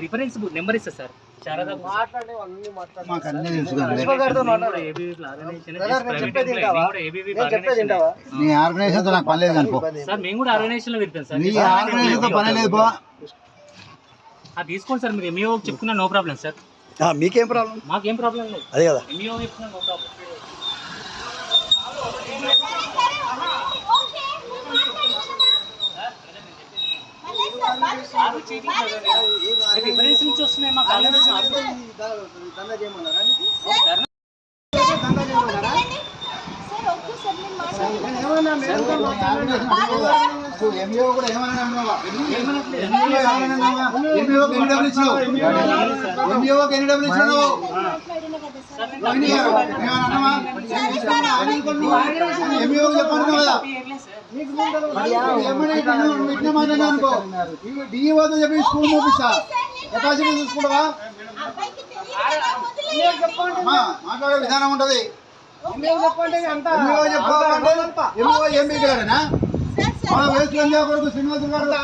Reference number ఇస్తా sir. నీ organisation తో నాకు పని లేదు అనుకో సార్. మేము కూడా ఆర్గనైజేషన్ లో వెళ్తాం సార్. నీ ఆర్గనైజేషన్ తో పని లేదు. తీసుకోండి సార్. మీరు ఎంఈఓ చెప్పుకున్నా నో ప్రాబ్లం సార్. మీకేం ప్రాబ్లం? మాకేం ప్రాబ్లం లేదు. అదే కదా ఎంఈఓ చెప్పుకున్నా నో ప్రాబ్లం. రిఫరెన్స్ నుంచి వస్తున్నాయి మా కాలేజ్. ఎంఈఓ కూడా ఏమన్నా అనుకో డిఈఓతో చెప్పి స్కూల్ పంపిస్తా. కెపాసిటీ చూసుకుంటావా? మాట్లాడే విధానం ఉంటది. శ్రీనివాస్ గారు